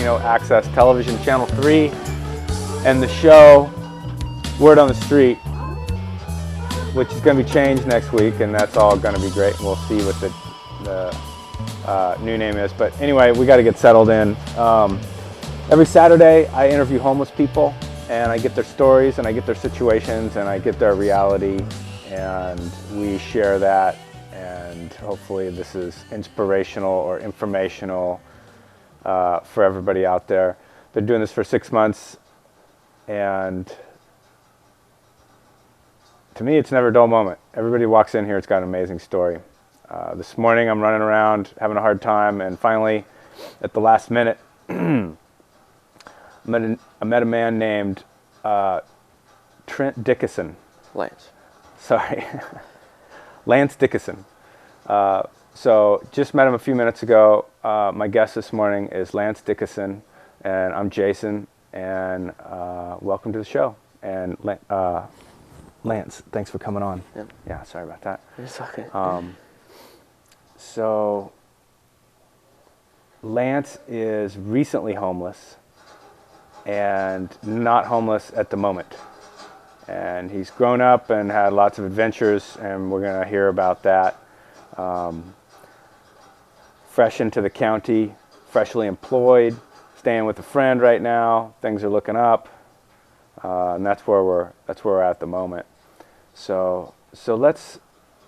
Latino Access Television, Channel 3, and the show Word on the Street, which is going to be changed next week, and that's all going to be great. We'll see what the new name is. But anyway, we got to get settled in. Every Saturday, I interview homeless people, and I get their stories, and I get their situations, and I get their reality, and we share that. And hopefully this is inspirational or informational for everybody out there. They're doing this for 6 months, and to me, it's never a dull moment. Everybody walks in here, it's got an amazing story. This morning, I'm running around, having a hard time, and finally, at the last minute, I met a man named Trent Dickinson. Lance. Sorry. Lance Dickinson. So just met him a few minutes ago. My guest this morning is Lance Dickinson, and I'm Jason, and welcome to the show. And Lance, thanks for coming on. Yep. Yeah, sorry about that. It's okay. So Lance is recently homeless and not homeless at the moment. And he's grown up and had lots of adventures, and we're going to hear about that. Fresh into the county, freshly employed, staying with a friend right now. Things are looking up, and that's where we're at the moment. So let's,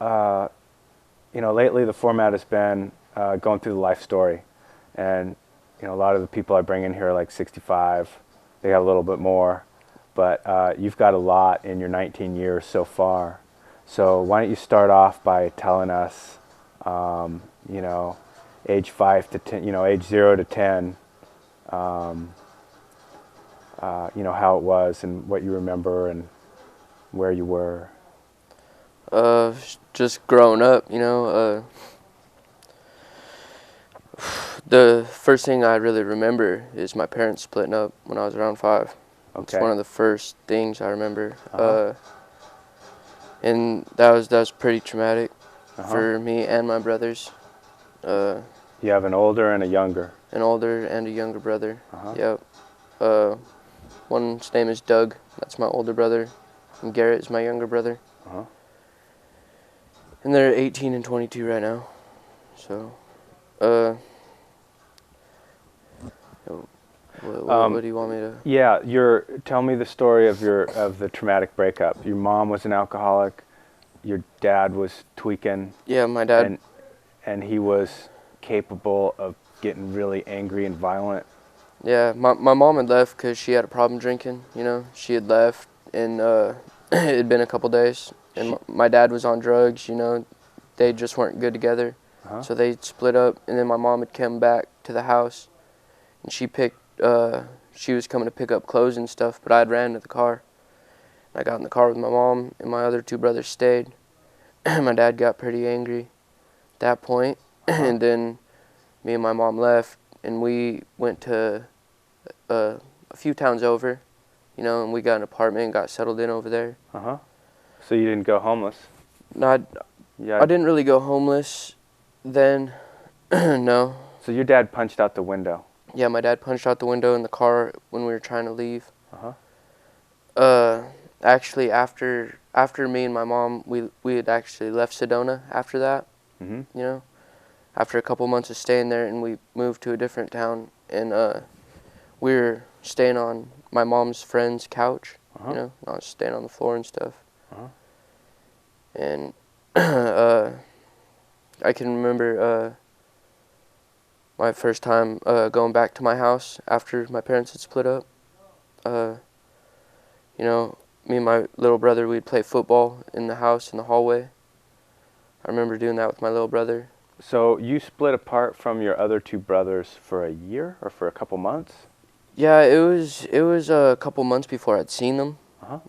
lately the format has been going through the life story, and a lot of the people I bring in here are like 65. They got a little bit more, but you've got a lot in your 19 years so far. So why don't you start off by telling us, age 5 to 10, age 0 to 10, how it was and what you remember and where you were. Just growing up, the first thing I really remember is my parents splitting up when I was around 5. Okay. It's one of the first things I remember. Uh-huh. And that was pretty traumatic Uh-huh. for me and my brothers. You have an older and a younger. An older and a younger brother. Uh-huh. Yep. One's name is Doug. That's my older brother. And Garrett is my younger brother. Uh-huh. And they're 18 and 22 right now. So, what do you want me to? Yeah, tell me the story of the traumatic breakup. Your mom was an alcoholic. Your dad was tweaking. Yeah, my dad. And he was capable of getting really angry and violent. Yeah, my mom had left because she had a problem drinking. She had left, and it had been a couple days. And my dad was on drugs. They just weren't good together. Uh-huh. So they split up, and then my mom had come back to the house, and she was coming to pick up clothes and stuff, but I had ran to the car. I got in the car with my mom, and my other 2 brothers stayed. My dad got pretty angry at that point, and then me and my mom left, and we went to a few towns over, and we got an apartment and got settled in over there. Uh-huh. So you didn't go homeless? No, I didn't really go homeless then, no. So your dad punched out the window? Yeah, my dad punched out the window in the car when we were trying to leave. Uh-huh. Actually, after me and my mom, we had actually left Sedona after that. Mm-hmm. After a couple months of staying there, and we moved to a different town, and we were staying on my mom's friend's couch. Uh-huh. Not staying on the floor and stuff. Uh-huh. And I can remember my first time going back to my house after my parents had split up. Me and my little brother, we'd play football in the house in the hallway. I remember doing that with my little brother. So you split apart from your other 2 brothers for a year or for a couple months? Yeah, it was a couple months before I'd seen them. Uh-huh.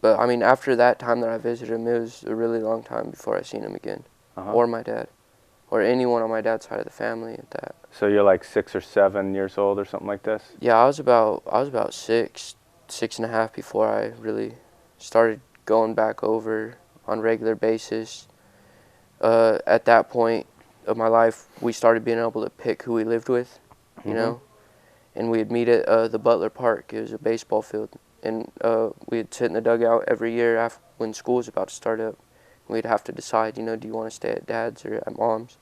But I mean, after that time that I visited him, it was a really long time before I seen him again, Uh-huh. or my dad, or anyone on my dad's side of the family at that. So you're like 6 or 7 years old or something like this? Yeah, I was about 6 and a half before I really started going back over on a regular basis. At that point of my life, we started being able to pick who we lived with. you know, and we'd meet at the Butler Park. It was a baseball field, and we'd sit in the dugout every year after when school was about to start up. We'd have to decide, you know, do you want to stay at Dad's or at Mom's?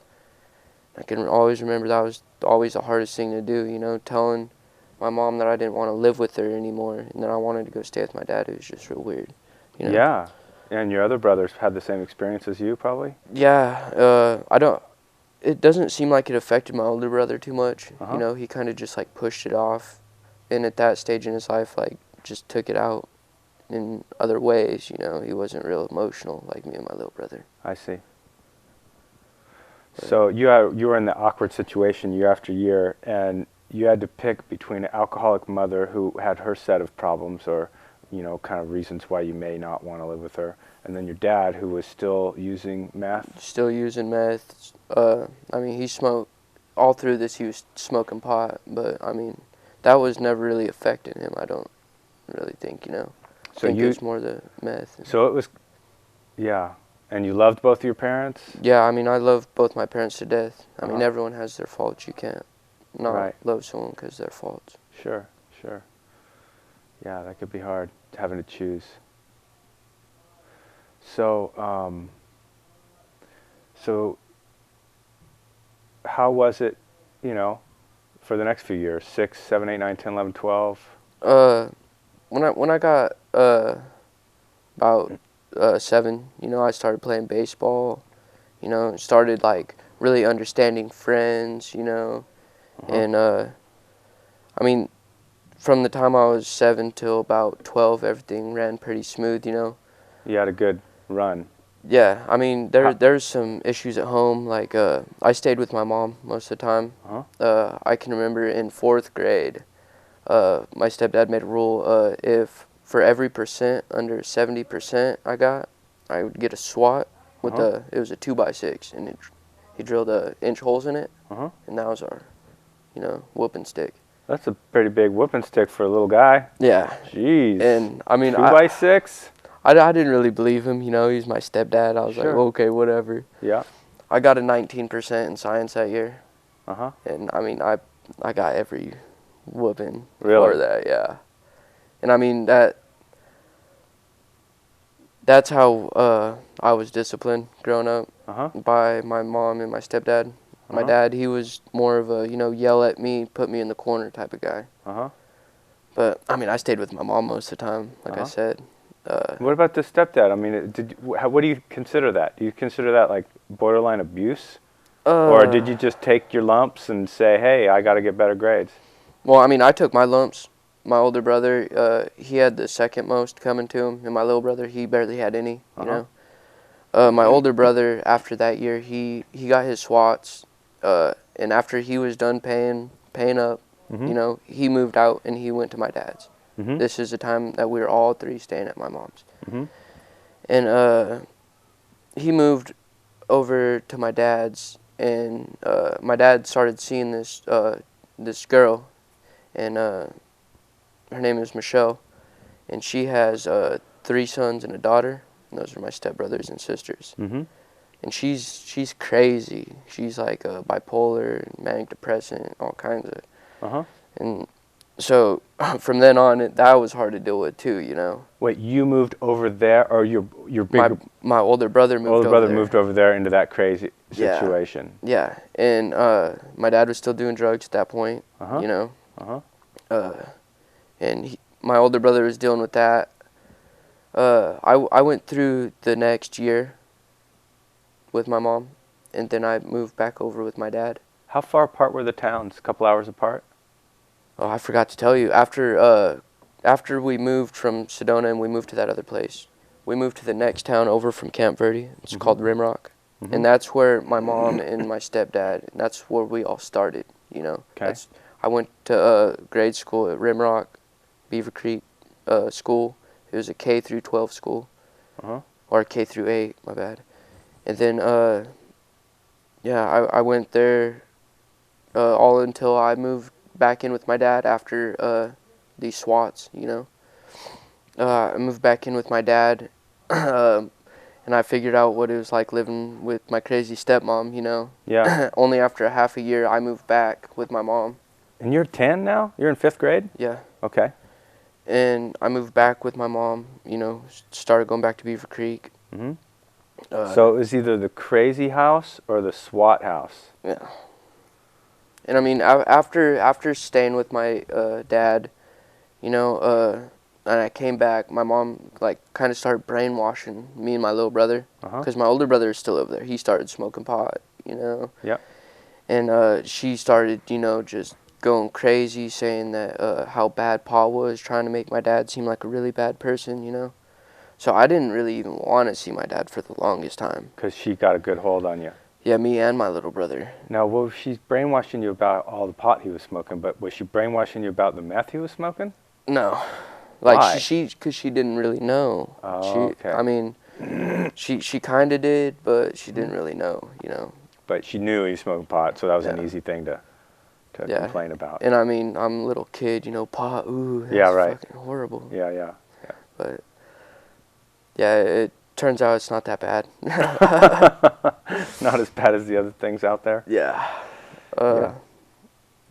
I can always remember that was always the hardest thing to do, you know, telling my mom that I didn't want to live with her anymore and that I wanted to go stay with my dad. It was just real weird, you know. Yeah. And your other brothers had the same experience as you, probably? Yeah, it doesn't seem like it affected my older brother too much. Uh-huh. You know, he kind of just like pushed it off, and at that stage in his life, like just took it out in other ways. You know, he wasn't real emotional like me and my little brother. I see. So you were in the awkward situation year after year, and you had to pick between an alcoholic mother who had her set of problems or, you know, kind of reasons why you may not want to live with her, and then your dad who was still using meth. Still using meth. I mean, he smoked all through this. He was smoking pot, but I mean, that was never really affecting him. I don't really think, you know. So I think it was more the meth. So it was, yeah. And you loved both of your parents? Yeah, I mean, I love both my parents to death. I mean, Uh-huh. everyone has their faults. You can't not Right. love someone because of their faults. Sure, sure. Yeah, that could be hard, having to choose. So, so how was it, you know, for the next few years? 6, 7, 8, 9, 10, 11, 12? When I got about 7, you know, I started playing baseball. You know, started like really understanding friends. You know, and I mean, from the time I was 7 till about 12, everything ran pretty smooth. You know. You had a good run. Yeah, I mean, there's some issues at home. Like, I stayed with my mom most of the time. I can remember in 4th grade, my stepdad made a rule, if for every percent under 70% I would get a SWAT with it was a 2x6, and he drilled 1-inch holes in it, and that was our, you know, whooping stick. That's a pretty big whooping stick for a little guy. Yeah. Jeez. And I mean, 2x6? I didn't really believe him, you know, he's my stepdad. I was like, okay, whatever. Yeah. I got a 19% in science that year. Uh-huh. And I mean, I got every whooping Really? for that, yeah. And I mean, that's how I was disciplined growing up by my mom and my stepdad. My dad, he was more of a, you know, yell at me, put me in the corner type of guy. But I mean, I stayed with my mom most of the time, like I said. What about the stepdad? I mean, what do you consider that? Do you consider that like borderline abuse? Or did you just take your lumps and say, hey, I got to get better grades? Well, I mean, I took my lumps. My older brother, he had the second most coming to him, and my little brother, he barely had any, you know. My older brother, after that year, he got his SWATs, and after he was done paying up, you know, he moved out and he went to my dad's. This is the time that we were all 3 staying at my mom's. And he moved over to my dad's, and my dad started seeing this this girl, and her name is Michelle, and she has 3 sons and a daughter, and those are my stepbrothers and sisters. And she's crazy. She's like bipolar, manic depressant, all kinds of. And so from then on, that was hard to deal with too, you know. Wait, you moved over there, or your big my older brother moved older over brother there. moved over there into that crazy situation? Yeah, and my dad was still doing drugs at that point, you know. And my older brother was dealing with that. I went through the next year with my mom, and then I moved back over with my dad. How far apart were the towns? A couple hours apart? Oh, I forgot to tell you. After we moved from Sedona and we moved to that other place, we moved to the next town over from Camp Verde. It's called Rimrock. And that's where my mom and my stepdad, and that's where we all started, you know. I went to grade school at Rimrock, Beaver Creek School. It was a K through 12 school, or K through 8, my bad. And then, I went there all until I moved back in with my dad after these SWATs, you know. I moved back in with my dad, and I figured out what it was like living with my crazy stepmom, you know. Yeah. Only after a half a year, I moved back with my mom. And you're 10 now? You're in 5th grade? Yeah. Okay. And I moved back with my mom, you know, started going back to Beaver Creek. Mm-hmm. So it was either the crazy house or the SWAT house. Yeah. And I mean, after staying with my dad, you know, and I came back, my mom like kind of started brainwashing me and my little brother, because my older brother is still over there. He started smoking pot, you know. Yeah. And she started, you know, just going crazy, saying that how bad Pa was, trying to make my dad seem like a really bad person, you know. So I didn't really even want to see my dad for the longest time. Because she got a good hold on you. Yeah, me and my little brother. Now, well, she's brainwashing you about all the pot he was smoking, but was she brainwashing you about the meth he was smoking? No. Like, Why? because she didn't really know. Oh, okay. I mean, she kind of did, but she didn't really know, you know. But she knew he was smoking pot, so that was an Yeah. easy thing to complain about. And I mean, I'm a little kid, you know, pot, ooh, that's Yeah, right. fucking horrible. Yeah. But, yeah, it turns out it's not that bad. Not as bad as the other things out there. Yeah. Yeah.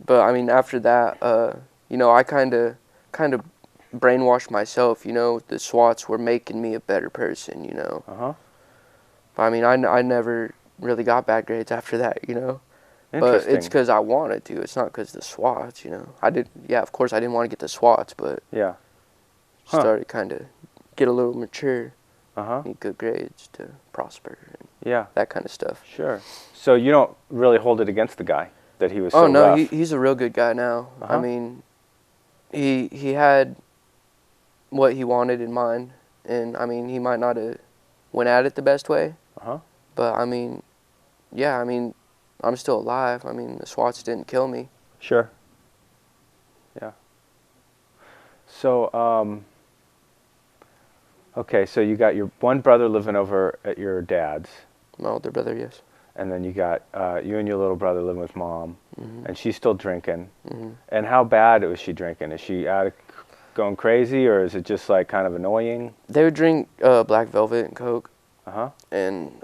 But, I mean, after that, you know, I kind of brainwashed myself, you know. The SWATs were making me a better person, you know. Uh-huh. But, I mean, I never really got bad grades after that, you know. But Interesting. it's because I wanted to. It's not because the SWATs, you know. Of course I didn't want to get the SWATs, but Yeah. Huh. started kind of get a little mature, Uh-huh. need good grades to prosper, and Yeah. that kind of stuff. Sure. So you don't really hold it against the guy that he was so Oh, no, rough. he's a real good guy now. Uh-huh. I mean, he had what he wanted in mind, and, I mean, he might not have went at it the best way, Uh-huh. but, I mean, yeah, I mean, I'm still alive. I mean, the SWATs didn't kill me. Sure. Yeah. So, okay, so you got your one brother living over at your dad's, My older brother, yes. and then you got you and your little brother living with mom, Mm-hmm. and she's still drinking. Mm-hmm. And how bad was she drinking? Is she going crazy, or is it just like kind of annoying? They would drink Black Velvet and Coke. Uh-huh. And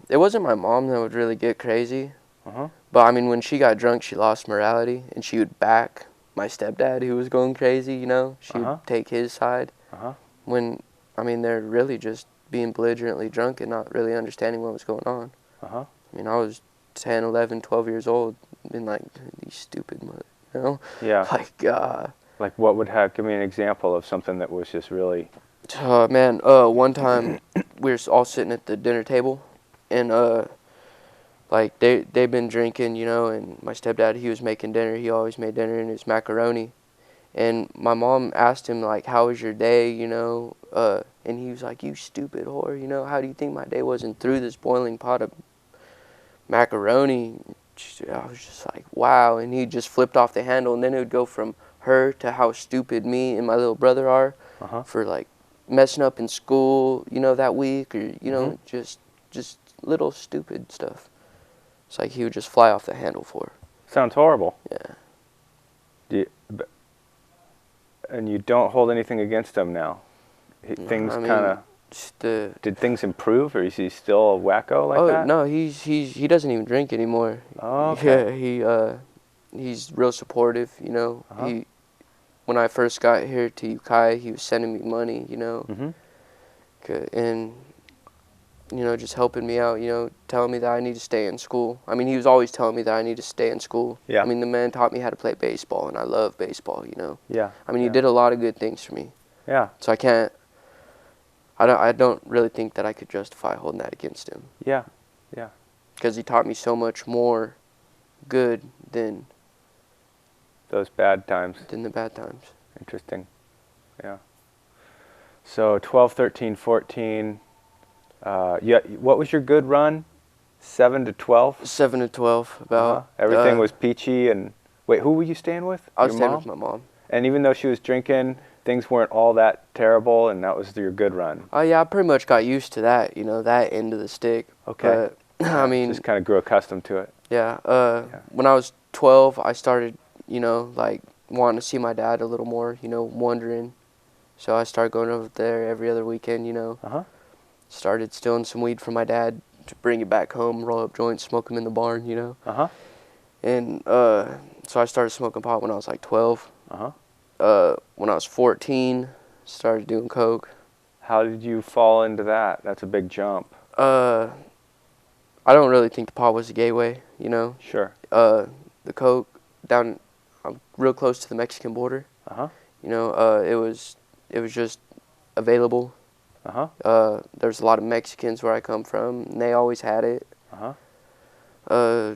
it wasn't my mom that would really get crazy. Uh-huh. But, I mean, when she got drunk, she lost morality, and she would back my stepdad, who was going crazy, you know. She Uh-huh. would take his side. Uh-huh. When, I mean, they're really just being belligerently drunk and not really understanding what was going on. Uh-huh. I mean, I was 10, 11, 12 years old, and, like, these stupid, you know? Yeah. Like what would have, give me an example of something that was just really... Man, one time we were all sitting at the dinner table, and like they've been drinking, you know, and my stepdad, he was making dinner. He always made dinner, and it was macaroni. And my mom asked him, like, how was your day, you know? And he was like, you stupid whore, you know, how do you think my day was? And threw this boiling pot of macaroni. I was just like, wow. And he just flipped off the handle, and then it would go from her to how stupid me and my little brother are for, like, messing up in school, you know, that week, or, you know, just little stupid stuff. It's like he would just fly off the handle for her. Sounds horrible. Yeah. And you don't hold anything against him now? Things kind of... Did things improve, or is he still a wacko like that? Oh, no, he doesn't even drink anymore. Oh, okay. Yeah, he's real supportive, you know. When I first got here to Ukiah, he was sending me money, you know. And, you know, just helping me out, you know, telling me that I need to stay in school. I mean, he was always telling me that I need to stay in school. Yeah. I mean, the man taught me how to play baseball, and I love baseball, you know. Yeah. I mean, he did a lot of good things for me. Yeah. So I don't really think that I could justify holding that against him. Yeah. Yeah. Because he taught me so much more good than those bad times. Than the bad times. Interesting. Yeah. So 12, 13, 14. Yeah. What was your good run? 7 to 12? 7 to 12, about. Everything was peachy, and wait, who were you staying with? I was Your staying mom? with my mom. And even though she was drinking, things weren't all that terrible, and that was your good run. Oh, yeah, I pretty much got used to that, you know, that end of the stick. Okay. I mean, just kind of grew accustomed to it. Yeah. When I was 12, I started, you know, like, wanting to see my dad a little more, you know, wondering. So I started going over there every other weekend, you know. Started stealing some weed from my dad to bring it back home, roll up joints, smoke them in the barn, you know. And so I started smoking pot when I was like 12. Uh-huh. When I was 14, started doing coke. How did you fall into that? That's a big jump. I don't really think the pot was a gateway, you know. Sure. The coke down, I'm real close to the Mexican border. Uh-huh. You know, it was just available. Uh-huh. There's a lot of Mexicans where I come from, and they always had it. Uh-huh.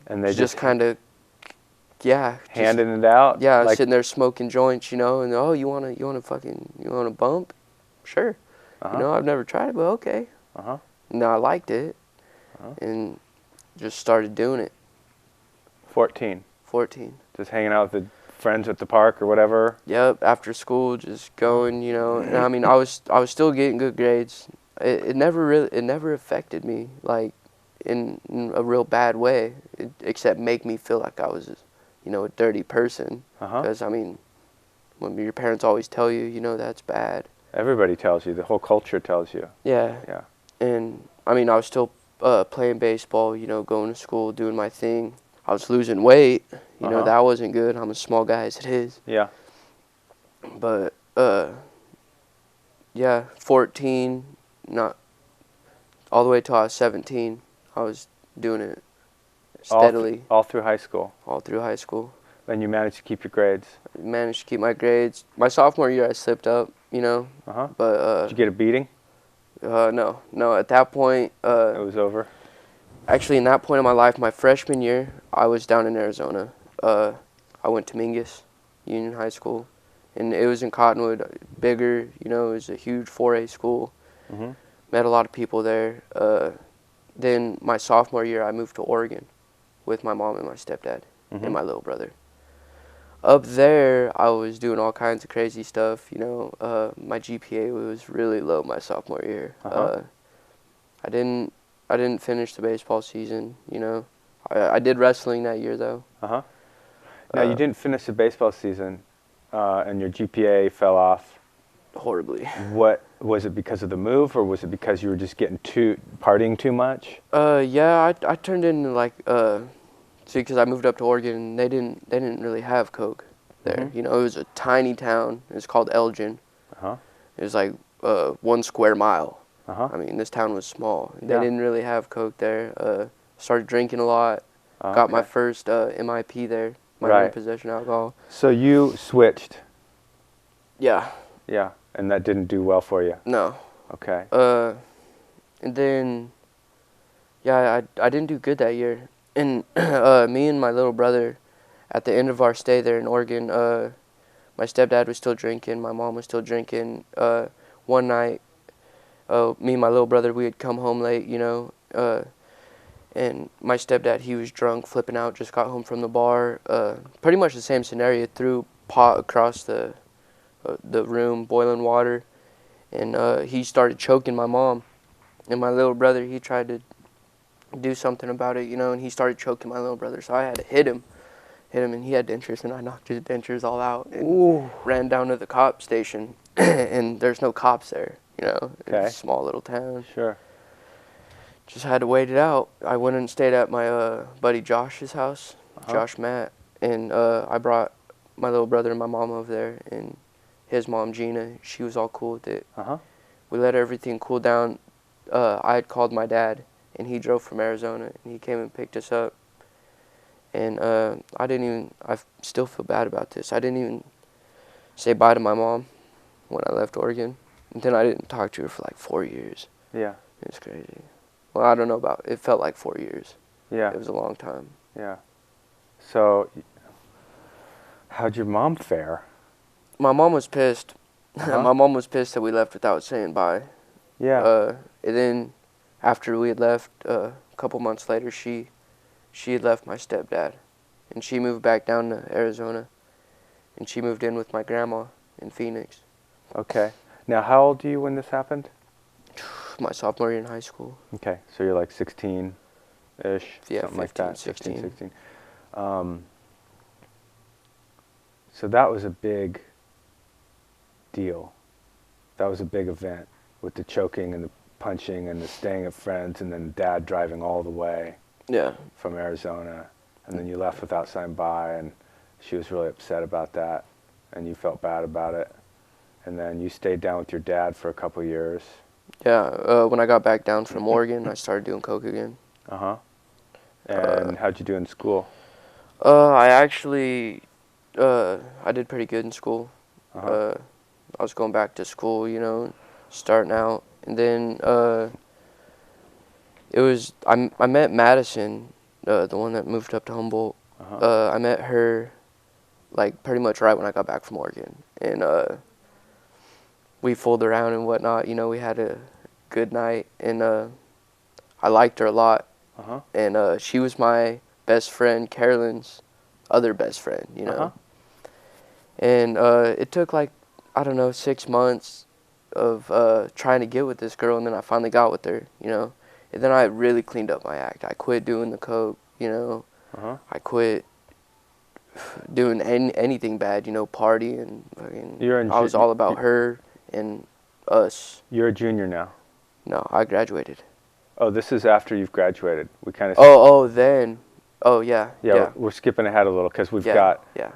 And they just kind of, yeah, handing it out? Yeah, like, sitting there smoking joints, you know, and oh, you wanna bump? Sure. Uh-huh. You know, I've never tried it, but okay. Uh-huh. No, I liked it, Uh-huh. and just started doing it. 14. 14. Just hanging out with the friends at the park or whatever? Yep, after school, just going, you know. And I mean, I was still getting good grades. It never affected me like in a real bad way, except make me feel like I was, you know, a dirty person. Uh-huh. Because I mean, when your parents always tell you, you know, that's bad. Everybody tells you. The whole culture tells you. Yeah. Yeah. And I mean, I was still playing baseball, you know, going to school, doing my thing. I was losing weight. You know, that wasn't good. I'm a small guy as it is. Yeah. But, yeah, 14, not all the way till I was 17, I was doing it steadily. All through high school? All through high school. And you managed to keep your grades? I managed to keep my grades. My sophomore year, I slipped up, you know. Uh-huh. But, did you get a beating? No. At that point, it was over? Actually, in that point in my life, my freshman year, I was down in Arizona. I went to Mingus Union High School, and it was in Cottonwood, bigger, you know, it was a huge 4A school. Mm-hmm. Met a lot of people there. Then my sophomore year, I moved to Oregon with my mom and my stepdad Mm-hmm. and my little brother. Up there, I was doing all kinds of crazy stuff, you know. My GPA was really low my sophomore year. Uh-huh. I didn't finish the baseball season, you know. I did wrestling that year, though. Uh-huh. Now, you didn't finish the baseball season, and your GPA fell off. Horribly. What was it, because of the move, or was it because you were just partying too much? Yeah, I turned into like see, because I moved up to Oregon, and they didn't really have coke there. Mm-hmm. You know, it was a tiny town. It was called Elgin. Uh-huh. It was like 1 square mile. Uh-huh. I mean, this town was small. They Yeah. didn't really have coke there. Started drinking a lot. Oh, Got my okay. first MIP there, minor in possession alcohol. So you switched. Yeah. Yeah, and that didn't do well for you. No. Okay. And then, yeah, I didn't do good that year. And me and my little brother, at the end of our stay there in Oregon, my stepdad was still drinking, my mom was still drinking. One night, me and my little brother, we had come home late, you know, and my stepdad, he was drunk, flipping out, just got home from the bar. Pretty much the same scenario, threw pot across the room, boiling water, and he started choking my mom. And my little brother, he tried to do something about it, you know, and he started choking my little brother, so I had to hit him, and he had dentures, and I knocked his dentures all out, and Ooh. ran down to the cop station, and there's no cops there, you know. Okay. It's a small little town. Sure. Just had to wait it out. I went and stayed at my buddy Josh's house, Josh Matt, and I brought my little brother and my mom over there, and his mom, Gina, she was all cool with it. Uh-huh. We let everything cool down. I had called my dad, and he drove from Arizona, and he came and picked us up. And I still feel bad about this. I didn't even say bye to my mom when I left Oregon. And then I didn't talk to her for like 4 years. Yeah. It was crazy. Well, I don't know it felt like 4 years. Yeah. It was a long time. Yeah. So, how'd your mom fare? My mom was pissed. Uh-huh. My mom was pissed that we left without saying bye. Yeah. And then after we had left, a couple months later, she had left my stepdad, and she moved back down to Arizona, and she moved in with my grandma in Phoenix. Okay. Now, how old are you when this happened? My sophomore year in high school. Okay, so you're like 16-ish, Yeah, something 15, like that. 16. 16. So that was a big deal. That was a big event with the choking and the punching and the staying at friends, and then Dad driving all the way Yeah. from Arizona. and then you left without saying bye, and she was really upset about that, and you felt bad about it, and then you stayed down with your dad for a couple years. Yeah, when I got back down from Oregon, I started doing coke again. Uh-huh. And how'd you do in school? I actually, I did pretty good in school. Uh-huh. I was going back to school, you know, starting out, and then it was I met Madison, the one that moved up to Humboldt. Uh-huh. I met her, like pretty much right when I got back from Oregon, and we fooled around and whatnot. You know, we had a good night, and I liked her a lot. Uh-huh. And she was my best friend, Carolyn's other best friend, you know. Uh-huh. And it took like, I don't know, 6 months of trying to get with this girl, and then I finally got with her, you know. And then I really cleaned up my act. I quit doing the coke, you know. Uh-huh. I quit doing anything bad, you know, partying. I was all about her and us. You're a junior now. No, I graduated. Oh, this is after you've graduated. We kind of. Then. Oh, yeah. Yeah, we're skipping ahead a little because we've got. Yeah.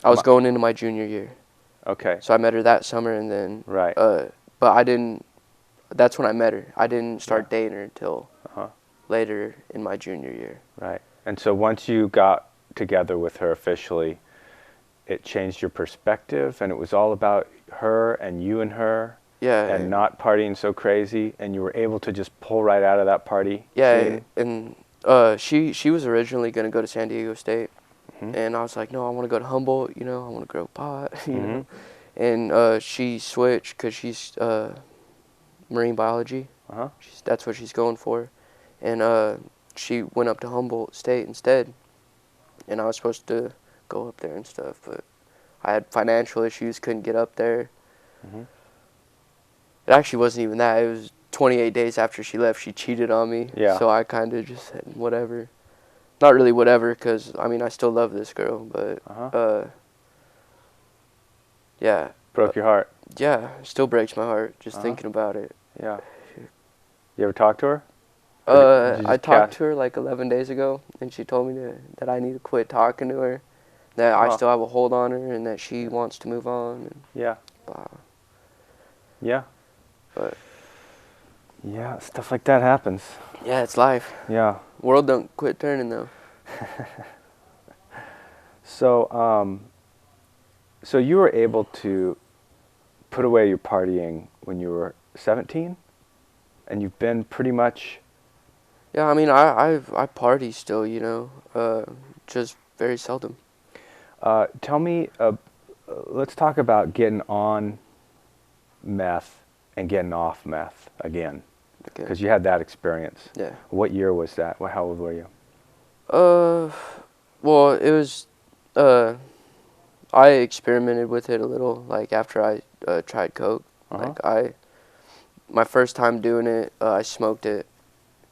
I was going into my junior year. Okay. So I met her that summer, and then. Right. But I didn't. That's when I met her. I didn't start dating her until later in my junior year. Right. And so once you got together with her officially, it changed your perspective, and it was all about her and you and her. Yeah. And not partying so crazy, and you were able to just pull right out of that party. Yeah, and she was originally gonna go to San Diego State, and I was like, no, I want to go to Humboldt. You know, I want to grow pot. You know, and she switched because she's marine biology. That's what she's going for, and she went up to Humboldt State instead, and I was supposed to go up there and stuff, but I had financial issues, couldn't get up there. It actually wasn't even that. It was 28 days after she left, she cheated on me. Yeah. So I kind of just said, whatever. Not really whatever, because, I mean, I still love this girl, but, yeah. Broke your heart. Yeah, it still breaks my heart just thinking about it. Yeah. You ever talk to her? I talked to her like 11 days ago, and she told me that I need to quit talking to her, that I still have a hold on her, and that she wants to move on. And yeah. Blah. Yeah. But yeah, stuff like that happens. Yeah, it's life. Yeah. World don't quit turning though. So, so you were able to put away your partying when you were 17, and you've been pretty much. Yeah, I mean, I party still, you know, just very seldom. Tell me, let's talk about getting on meth and getting off meth again, because you had that experience. Yeah. What year was that? How old were you? Well, it was, I experimented with it a little, like, after I tried coke. Like, my first time doing it, I smoked it,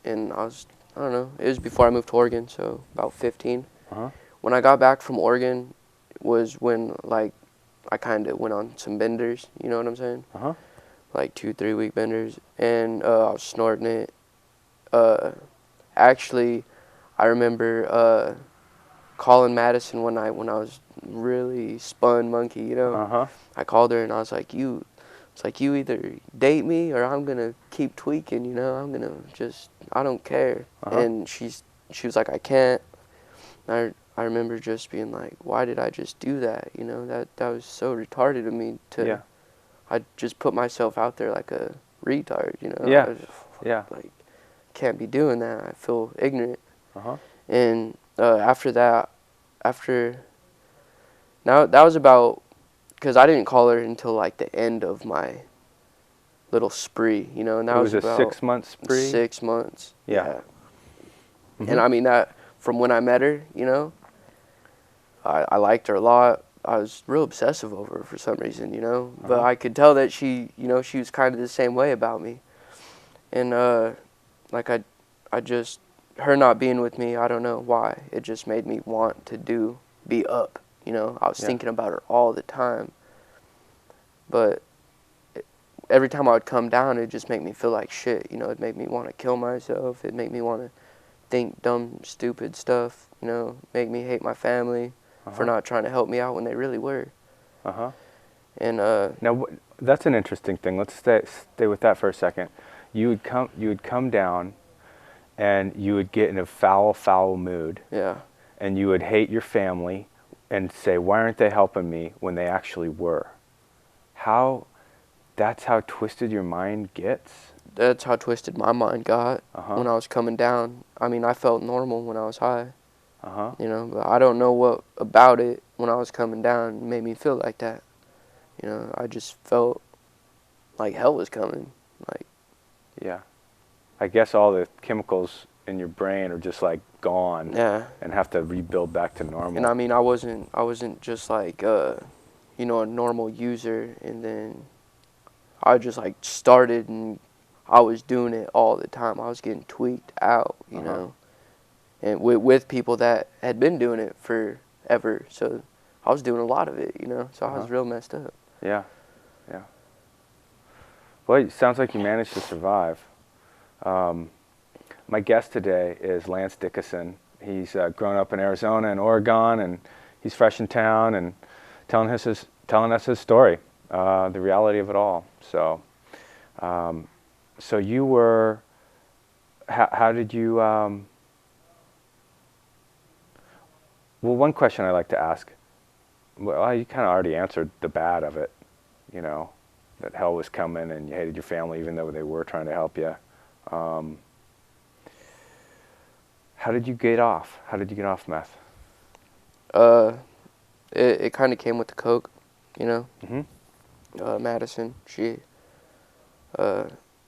and I don't know, it was before I moved to Oregon, so about 15. When I got back from Oregon was when, like, I kind of went on some benders, you know what I'm saying? Like 2-3 week benders, and I was snorting it. Actually, I remember calling Madison one night when I was really spun monkey, you know. I called her and I was like, you either date me or I'm gonna keep tweaking, you know. I'm gonna I don't care. And she was like, I can't. And I remember just being like, why did I just do that? You know, that was so retarded of me to. Yeah. I just put myself out there like a retard, you know. Yeah. I was like, can't be doing that. I feel ignorant. And after that, now that was about, because I didn't call her until like the end of my little spree, you know, and that was about a 6 month spree. 6 months. Yeah. And I mean that from when I met her, you know, I liked her a lot. I was real obsessive over her for some reason, you know, but I could tell that she, you know, she was kind of the same way about me. And like I just, her not being with me, I don't know why. It just made me want to be up, you know. I was thinking about her all the time. But every time I would come down, it just made me feel like shit, you know. It made me want to kill myself. It made me want to think dumb, stupid stuff, you know, make me hate my family for not trying to help me out when they really were. And now that's an interesting thing. Let's stay with that for a second. You would come down, and you would get in a foul mood. Yeah. And you would hate your family, and say, "Why aren't they helping me?" when they actually were. That's how twisted your mind gets. That's how twisted my mind got when I was coming down. I mean, I felt normal when I was high. You know, but I don't know what about it when I was coming down made me feel like that. You know, I just felt like hell was coming. Like, yeah, I guess all the chemicals in your brain are just like gone. Yeah. And have to rebuild back to normal. And I mean, I wasn't just like you know, a normal user, and then I just like started and I was doing it all the time. I was getting tweaked out, you know, and with people that had been doing it forever. So I was doing a lot of it, you know. So I was real messed up. Yeah, yeah. Well, it sounds like you managed to survive. My guest today is Lance Dickinson. He's grown up in Arizona and Oregon, and he's fresh in town and telling us his story, the reality of it all. So. So you were, how did you, well, one question I like to ask, well, you kind of already answered the bad of it, you know, that hell was coming and you hated your family even though they were trying to help you. How did you get off? How did you get off meth? It kind of came with the coke, you know. Madison,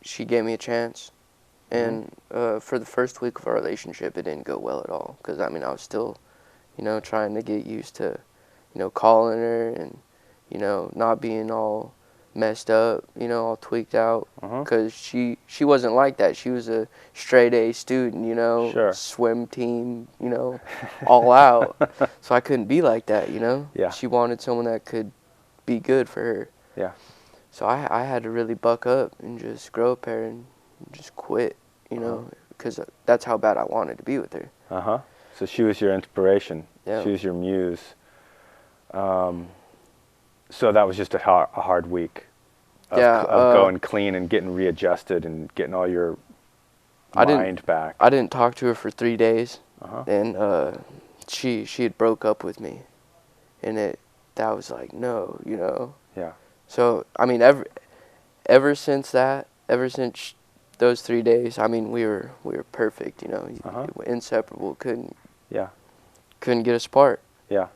she gave me a chance, and for the first week of our relationship, it didn't go well at all. Because I mean, I was still, you know, trying to get used to, you know, calling her and, you know, not being all messed up, you know, all tweaked out. Because she wasn't like that. She was a straight A student, you know, swim team, you know, all out. So I couldn't be like that, you know. Yeah. She wanted someone that could be good for her. Yeah. So I had to really buck up and just grow a pair and just quit, you know, because that's how bad I wanted to be with her. So she was your inspiration. Yeah. She was your muse. So that was just a hard week of going clean and getting readjusted and getting all your mind back. I didn't talk to her for 3 days, and she had broke up with me, and that was like, no, you know. Yeah. So I mean, ever since those 3 days, I mean, we were perfect, you know, inseparable. Couldn't get us apart. Yeah.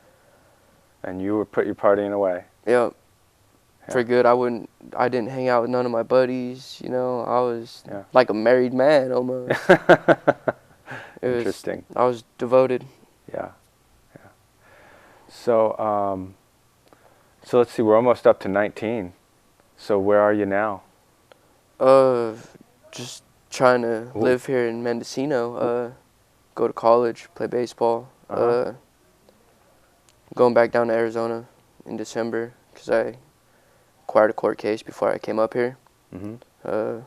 And you were put your partying away. Yep. Yeah. For good. I didn't hang out with none of my buddies, you know. I was like a married man almost. Interesting. I was devoted. Yeah. Yeah. So so let's see, we're almost up to 19. So where are you now? Just trying to live here in Mendocino, go to college, play baseball, going back down to Arizona in December because I acquired a court case before I came up here. So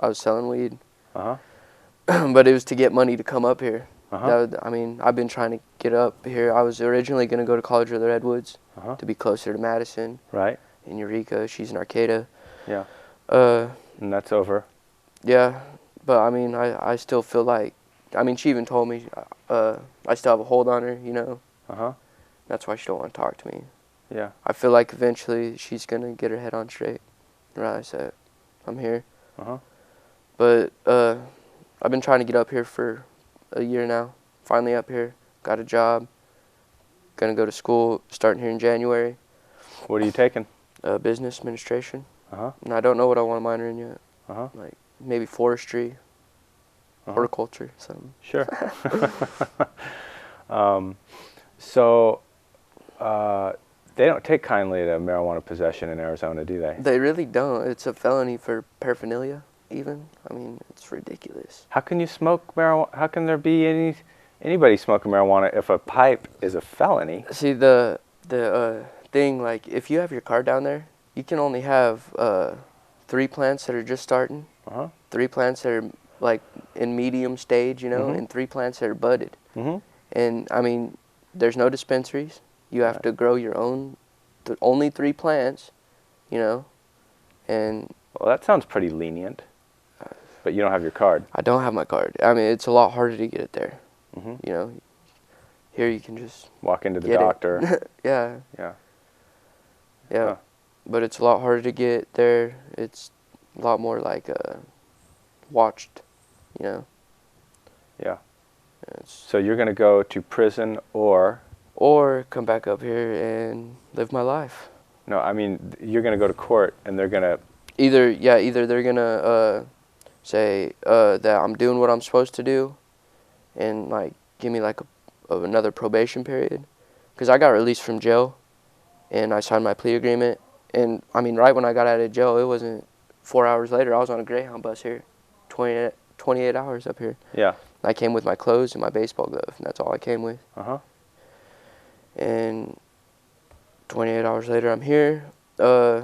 I was selling weed, but it was to get money to come up here. I mean, I've been trying to get up here. I was originally going to go to College of the Redwoods to be closer to Madison. Right. In Eureka. She's in Arcata. Yeah. And that's over. Yeah, but I mean, I still feel like, I mean, she even told me I still have a hold on her, you know. That's why she don't want to talk to me. Yeah. I feel like eventually she's going to get her head on straight. Realize that I'm here. But I've been trying to get up here for a year now. Finally up here. Got a job. Gonna go to school starting here in January. What are you taking? Business administration. And I don't know what I want to minor in yet. Like maybe forestry, horticulture, something. Sure. So they don't take kindly to marijuana possession in Arizona, do they? They really don't. It's a felony for paraphernalia, even. I mean, it's ridiculous. How can you smoke marijuana? How can there be anybody smoking marijuana if a pipe is a felony? See, the thing, like, if you have your car down there, you can only have 3 plants that are just starting, 3 plants that are like in medium stage, you know, and 3 plants that are budded. And I mean, there's no dispensaries. You have to grow your own, only 3 plants, you know, and. Well, that sounds pretty lenient, but you don't have your card. I don't have my card. I mean, it's a lot harder to get it there. You know, here you can just walk into the doctor. Yeah. Yeah. Yeah. But it's a lot harder to get there. It's a lot more like watched, you know. Yeah. So you're going to go to prison or come back up here and live my life. No, I mean, you're going to go to court and they're going to either they're going to say that I'm doing what I'm supposed to do and like give me like another probation period, cuz I got released from jail and I signed my plea agreement, and I mean right when I got out of jail, it wasn't 4 hours later I was on a Greyhound bus here, 28 hours up here. Yeah. I came with my clothes and my baseball glove, and that's all I came with. And 28 hours later, I'm here.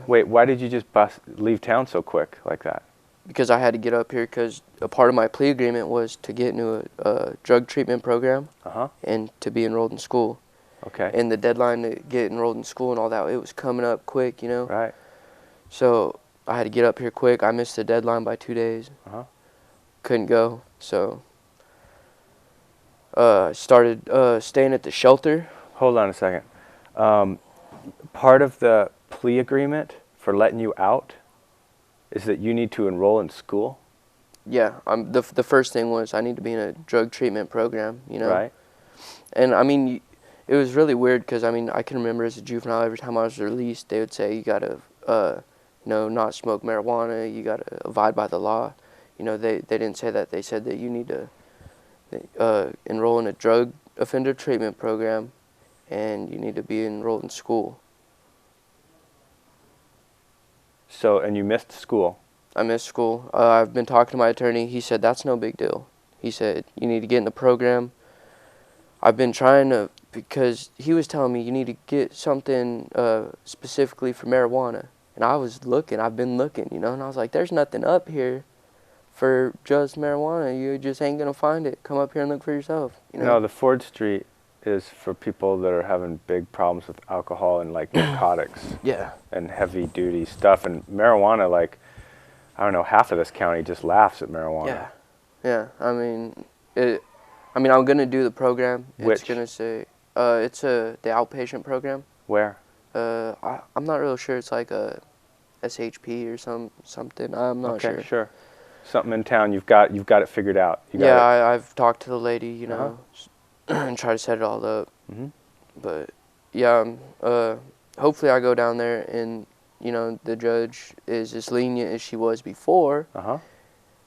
Wait, why did you just leave town so quick like that? Because I had to get up here because a part of my plea agreement was to get into a drug treatment program and to be enrolled in school. Okay. And the deadline to get enrolled in school and all that, it was coming up quick, you know? Right. So I had to get up here quick. I missed the deadline by 2 days. Couldn't go, so I started staying at the shelter. Hold on a second. Part of the plea agreement for letting you out is that you need to enroll in school? Yeah, the first thing was I need to be in a drug treatment program, you know? Right. And I mean, it was really weird because I mean, I can remember as a juvenile, every time I was released, they would say you gotta, you know, not smoke marijuana, you gotta abide by the law. You know, they didn't say that. They said that you need to enroll in a drug offender treatment program, and you need to be enrolled in school. So, and you missed school? I missed school. I've been talking to my attorney. He said that's no big deal. He said you need to get in the program. I've been trying to, because he was telling me you need to get something specifically for marijuana. And I was looking, I've been looking, you know, and I was like, there's nothing up here for just marijuana. You just ain't going to find it. Come up here and look for yourself. You know? No, the Ford Street is for people that are having big problems with alcohol and like narcotics. Yeah. And heavy duty stuff. And marijuana, like, I don't know, half of this county just laughs at marijuana. Yeah. Yeah. I mean, I'm going to do the program. Which? It's going to say, it's the outpatient program. Where? I'm not real sure. It's like a SHP or something. I'm not sure. Okay, sure. Something in town. You've got it figured out. I've talked to the lady, you know, and try to set it all up. But yeah, hopefully I go down there and you know the judge is as lenient as she was before,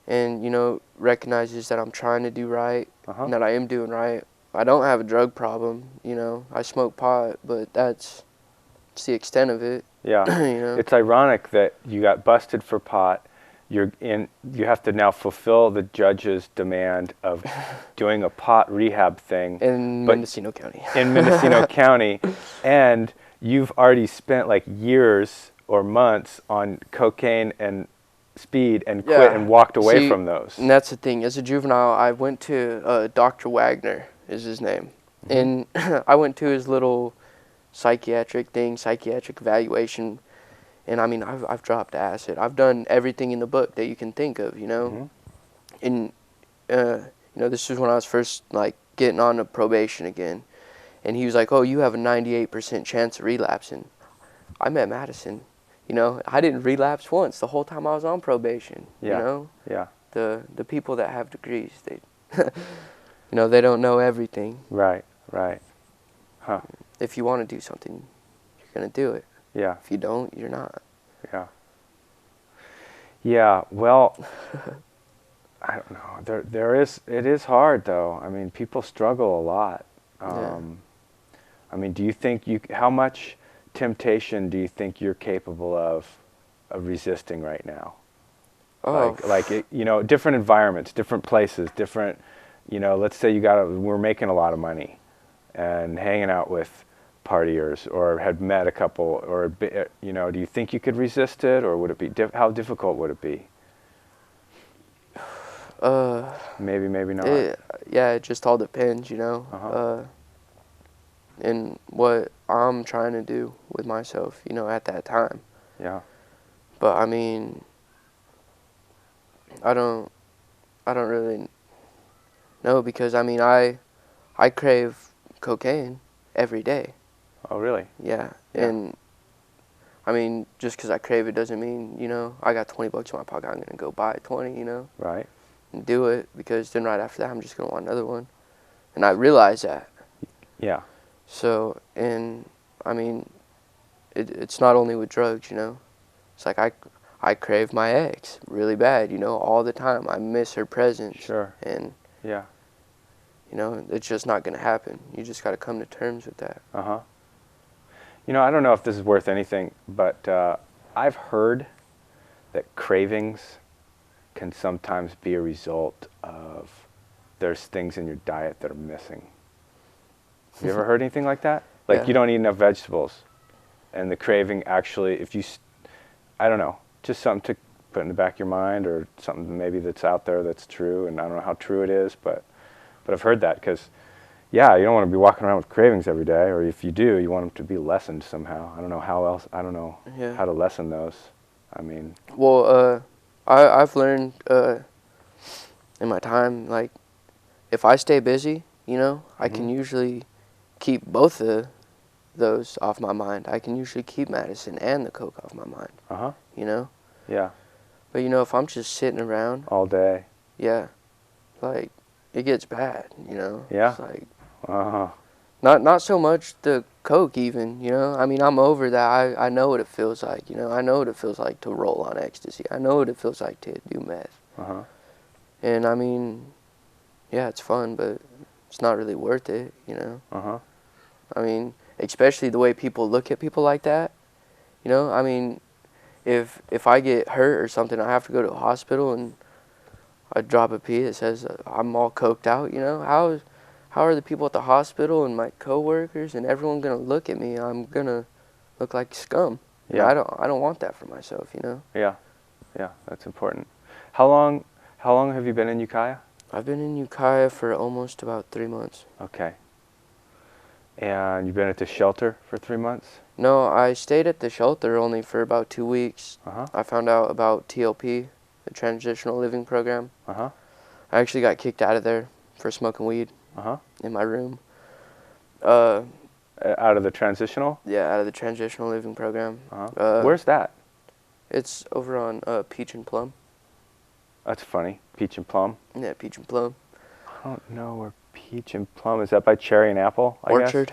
and you know recognizes that I'm trying to do right and that I am doing right. I don't have a drug problem, you know. I smoke pot, but that's the extent of it. Yeah. You know? It's ironic that you got busted for pot. You have to now fulfill the judge's demand of doing a pot rehab thing in Mendocino County. In Mendocino County, and you've already spent like years or months on cocaine and speed and quit and walked away from those. And that's the thing. As a juvenile, I went to Dr. Wagner is his name, and I went to his little psychiatric evaluation. And I mean, I've dropped acid. I've done everything in the book that you can think of, you know. And you know, this was when I was first like getting on to probation again. And he was like, "Oh, you have a 98% chance of relapsing." I met Madison. You know, I didn't relapse once the whole time I was on probation. You know. Yeah. The people that have degrees, they, you know, they don't know everything. Right. Right. Huh. If you want to do something, you're gonna do it. Yeah. If you don't, you're not. Yeah. Yeah. Well, I don't know. It is hard though. I mean, people struggle a lot. I mean, do you think how much temptation do you think you're capable of resisting right now? Oh. Like you know, different environments, different places, different, you know, let's say we're making a lot of money and hanging out with partiers or had met a couple or, you know, do you think you could resist it, or would it be, how difficult would it be? Maybe, maybe not. Yeah, it just all depends, you know. And what I'm trying to do with myself, you know, at that time. Yeah. But I mean, I don't really know, because I mean, I crave cocaine every day. Oh, really? Yeah. Yeah. And I mean, just because I crave it doesn't mean, you know, I got 20 bucks in my pocket, I'm going to go buy 20, you know? Right. And do it, because then right after that, I'm just going to want another one. And I realize that. Yeah. So, and I mean, it's not only with drugs, you know? It's like I crave my ex really bad, you know, all the time. I miss her presence. Sure. And, Yeah. you know, it's just not going to happen. You just got to come to terms with that. Uh-huh. You know, I don't know if this is worth anything, but I've heard that cravings can sometimes be a result of there's things in your diet that are missing. Have you ever heard anything like that? Like Yeah. you don't eat enough vegetables, and the craving actually, if you, I don't know, just something to put in the back of your mind, or something maybe that's out there that's true, and I don't know how true it is, but I've heard that, because yeah, you don't want to be walking around with cravings every day, or if you do, you want them to be lessened somehow. I don't know how else, I don't know how to lessen those. I mean. Well, I've learned in my time, like, if I stay busy, you know, I can usually keep both of those off my mind. I can usually keep medicine and the coke off my mind. Uh-huh. You know? Yeah. But, you know, if I'm just sitting around. All day. Yeah. Like, it gets bad, you know? Yeah. It's like. Uh-huh. Not so much the coke even, you know? I mean, I'm over that. I know what it feels like, you know? I know what it feels like to roll on ecstasy. I know what it feels like to do meth. Uh-huh. And, I mean, yeah, it's fun, but it's not really worth it, you know? Uh-huh. I mean, especially the way people look at people like that, you know? I mean, if I get hurt or something, I have to go to a hospital and I drop a pee that says I'm all coked out, you know? How are the people at the hospital and my coworkers and everyone gonna look at me? I'm gonna look like scum. Yeah. I don't want that for myself, you know? Yeah. Yeah, that's important. How long have you been in Ukiah? I've been in Ukiah for almost about 3 months. Okay. And you've been at the shelter for 3 months? No, I stayed at the shelter only for about 2 weeks. Uh-huh. I found out about TLP, the Transitional Living Program. Uh-huh. I actually got kicked out of there for smoking weed Uh-huh. in my room. Out of the transitional? Yeah, out of the Transitional Living Program. Uh-huh. Where's that? It's over on Peach and Plum. That's funny. Peach and Plum? Yeah, Peach and Plum. I don't know where Peach and Plum is. That by Cherry and Apple, I guess? Orchard.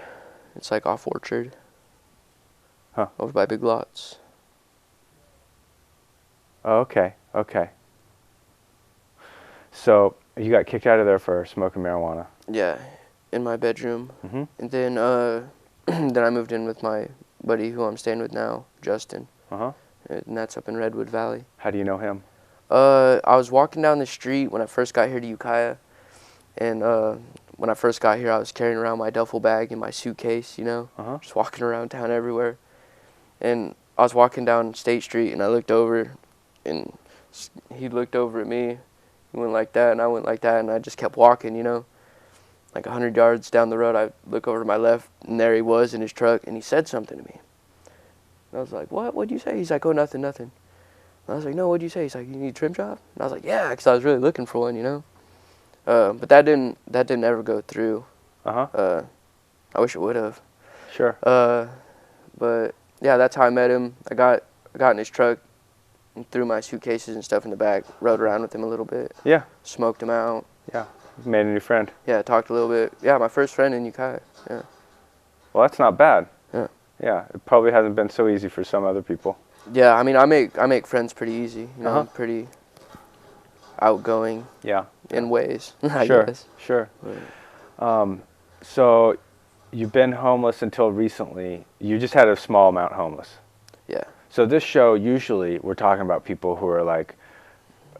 It's like off Orchard. Huh. Over by Big Lots. Oh, okay. Okay. So you got kicked out of there for smoking marijuana? Yeah, in my bedroom. Mm-hmm. And then then I moved in with my buddy who I'm staying with now, Justin. Uh-huh. And that's up in Redwood Valley. How do you know him? I was walking down the street when I first got here to Ukiah. And when I first got here, I was carrying around my duffel bag and my suitcase, you know, Uh-huh. just walking around town everywhere. And I was walking down State Street, and I looked over, and he looked over at me. He went like that, and I went like that, and I just kept walking, you know. Like 100 yards down the road, I look over to my left, and there he was in his truck, and he said something to me. And I was like, what? What'd you say? He's like, oh, nothing, nothing. And I was like, no, what'd you say? He's like, you need a trim job? And I was like, yeah, because I was really looking for one, you know. But that didn't ever go through. Uh-huh. I wish it would have. Sure. But yeah, that's how I met him. I got in his truck and threw my suitcases and stuff in the back, rode around with him a little bit. Yeah. Smoked him out. Yeah. Made a new friend. Yeah, talked a little bit. Yeah, my first friend in Ukiah. Yeah. Well, that's not bad. Yeah. Yeah. It probably hasn't been so easy for some other people. Yeah, I mean, I make friends pretty easy. You know, Uh-huh. I'm pretty outgoing. Yeah. In ways, I Sure. guess. Sure. So you've been homeless until recently. You just had a small amount homeless. Yeah. So this show, usually we're talking about people who are like,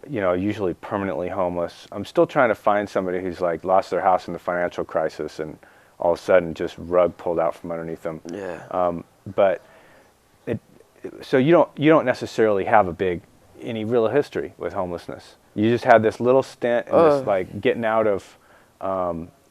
you know, usually permanently homeless. I'm still trying to find somebody who's like lost their house in the financial crisis and all of a sudden just rug pulled out from underneath them. Yeah. But so you don't necessarily have any real history with homelessness. You just had this little stint in this, Uh, like, getting out of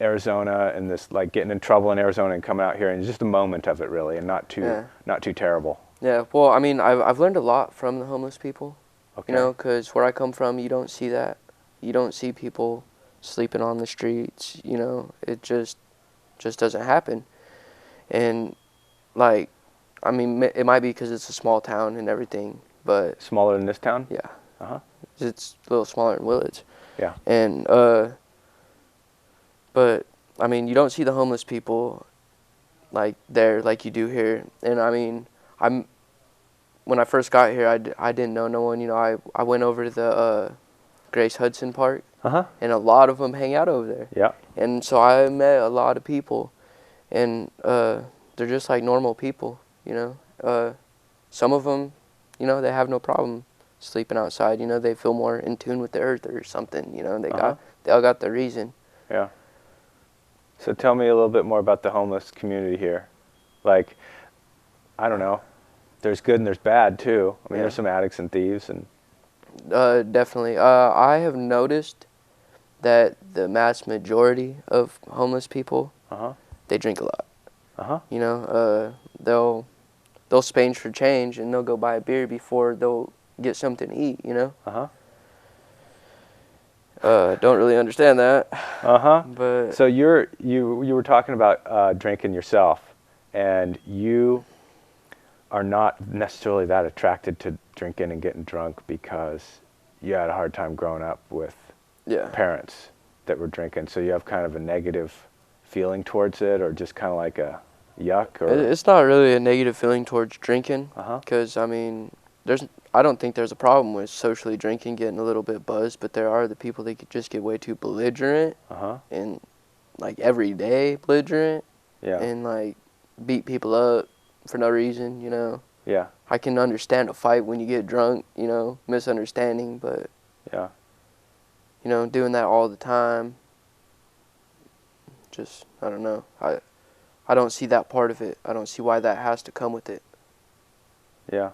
Arizona, and this, like, getting in trouble in Arizona and coming out here, and just a moment of it, really, and not yeah. too terrible. Yeah. Well, I mean, I've learned a lot from the homeless people. Okay. You know, because where I come from, you don't see that. You don't see people sleeping on the streets. You know, it just doesn't happen. And like, I mean, it might be because it's a small town and everything, but Smaller than this town? yeah, Uh-huh. it's a little smaller than Willits. Yeah. And but I mean, you don't see the homeless people like there like you do here. And I mean, when I first got here, I didn't know no one. You know, I went over to the Grace Hudson Park, Uh-huh. and a lot of them hang out over there. Yeah. And so I met a lot of people, and they're just like normal people, you know. Some of them, you know, they have no problem sleeping outside. You know, they feel more in tune with the earth or something. You know, they all got their reason. Yeah. So tell me a little bit more about the homeless community here. Like, I don't know. There's good and there's bad too. I mean, Yeah. there's some addicts and thieves, and Definitely. I have noticed that the mass majority of homeless people, uh-huh. they drink a lot. Uh-huh. You know, they'll spange for change and they'll go buy a beer before they'll get something to eat. You know. Uh-huh. Don't really understand that. Uh-huh. But So you were talking about drinking yourself, and you are not necessarily that attracted to drinking and getting drunk because you had a hard time growing up with yeah. parents that were drinking. So you have kind of a negative feeling towards it, or just kind of like a yuck, or It's not really a negative feeling towards drinking, uh-huh. because I mean, I don't think there's a problem with socially drinking, getting a little bit buzzed, but there are the people that could just get way too belligerent Uh-huh. and like every day belligerent Yeah. and like beat people up for no reason, you know. Yeah. I can understand a fight when you get drunk, you know, misunderstanding, but Yeah. you know, doing that all the time, just I don't know. I don't see that part of it. I don't see why that has to come with it. Yeah.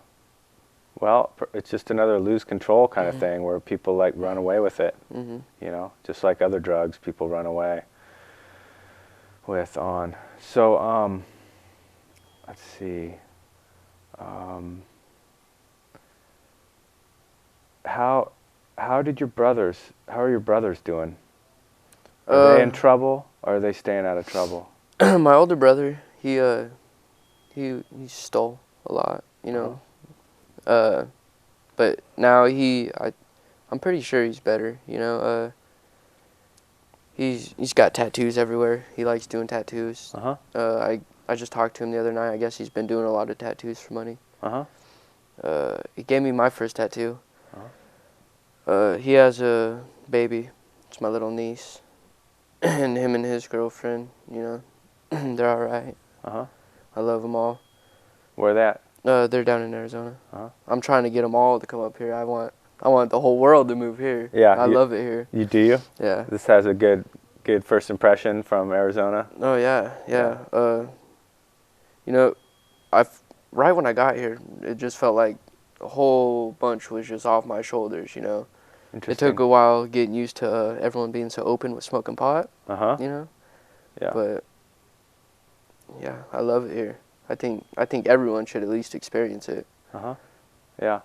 Well, it's just another lose control kind of thing where people like run away with it. Mhm. You know, just like other drugs, people run away with on. So, let's see. How did your brothers? How are your brothers doing? Are they in trouble, or are they staying out of trouble? My older brother, he stole a lot, you know. But now I'm pretty sure he's better, you know. He's got tattoos everywhere. He likes doing tattoos. Uh-huh. I just talked to him the other night. I guess he's been doing a lot of tattoos for money. Uh-huh. He gave me my first tattoo. Uh-huh. He has a baby. It's my little niece. And him and his girlfriend, you know, they're all right. Uh-huh. I love them all. Where they at? They're down in Arizona. Uh-huh. I'm trying to get them all to come up here. I want the whole world to move here. Yeah. I love it here. You do? Yeah. This has a good first impression from Arizona? Oh, yeah. You know, right when I got here, it just felt like a whole bunch was just off my shoulders, you know. It took a while getting used to everyone being so open with smoking pot, Uh-huh. you know. Yeah. But, yeah, I love it here. I think everyone should at least experience it. Uh-huh. Yeah.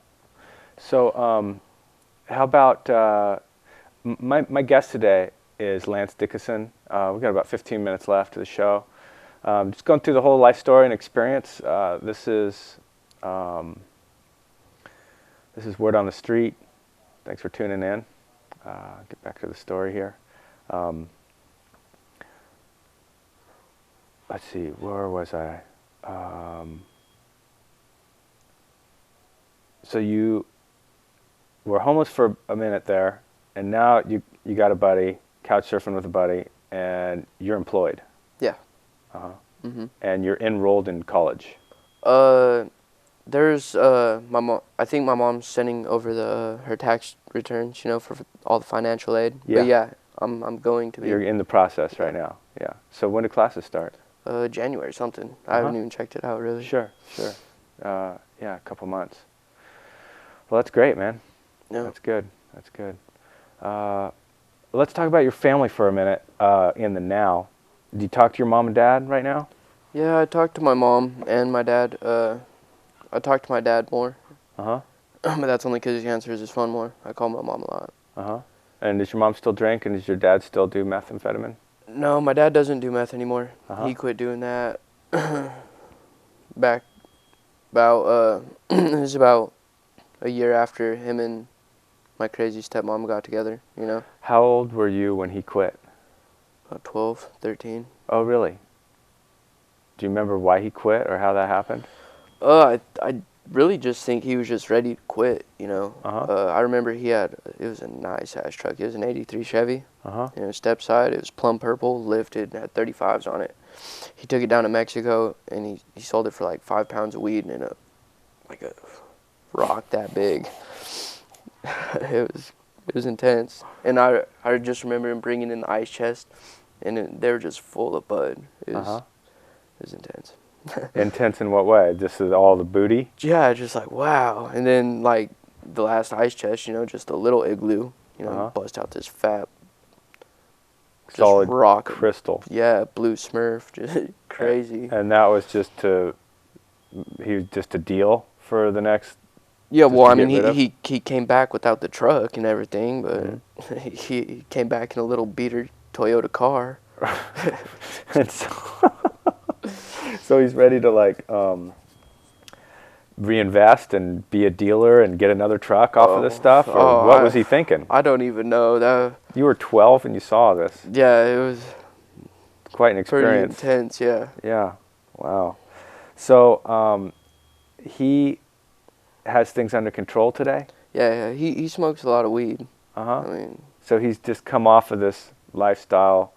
So, how about my guest today is Lance Dickinson. We've got about 15 minutes left of the show. Just going through the whole life story and experience. This is Word on the Street. Thanks for tuning in. Get back to the story here. Let's see, where was I? So you were homeless for a minute there, and now you got a buddy, couch surfing with a buddy, and you're employed. Yeah. Uh-huh. Mhm. And you're enrolled in college. There's my mom. I think my mom's sending over her tax returns, you know, for all the financial aid. Yeah. But yeah, I'm going to be. You're in the process right now. Yeah. So when do classes start? January something. I haven't even checked it out really. Sure. Yeah, a couple months. Well, that's great, man. Yeah. That's good. Let's talk about your family for a minute in the now. Do you talk to your mom and dad right now? Yeah, I talked to my mom and my dad. I talk to my dad more. Uh-huh. But that's only because he answers his phone more. I call my mom a lot. Uh-huh. And does your mom still drink, and does your dad still do methamphetamine? No, my dad doesn't do meth anymore. Uh-huh. He quit doing that back about, it was about a year after him and my crazy stepmom got together, you know? How old were you when he quit? About 12, 13. Oh, really? Do you remember why he quit or how that happened? I really just think he was just ready to quit, you know? Uh-huh. I remember it was a nice-ass truck. It was an 83 Chevy. Uh-huh. You know, step side, it was plum purple, lifted, had 35s on it. He took it down to Mexico, and he sold it for like 5 pounds of weed in a rock that big. It was intense. And I just remember him bringing in the ice chest, and they were just full of bud. It was intense. Intense in what way? Just all the booty? Yeah, just like, wow. And then, like, the last ice chest, you know, just a little igloo, you know, bust out this fat, solid rock crystal. Yeah, blue Smurf, just crazy. And that was just he was just a deal for the next. Yeah, well, I mean, he came back without the truck and everything, but he came back in a little beater Toyota car. And so he's ready to like reinvest and be a dealer and get another truck off of this stuff, or what was he thinking? I don't even know. You were 12 and you saw this. Yeah, it was quite an experience. Pretty intense, yeah. Yeah, wow. So he has things under control today? Yeah, he smokes a lot of weed. Uh-huh. I mean, so he's just come off of this lifestyle,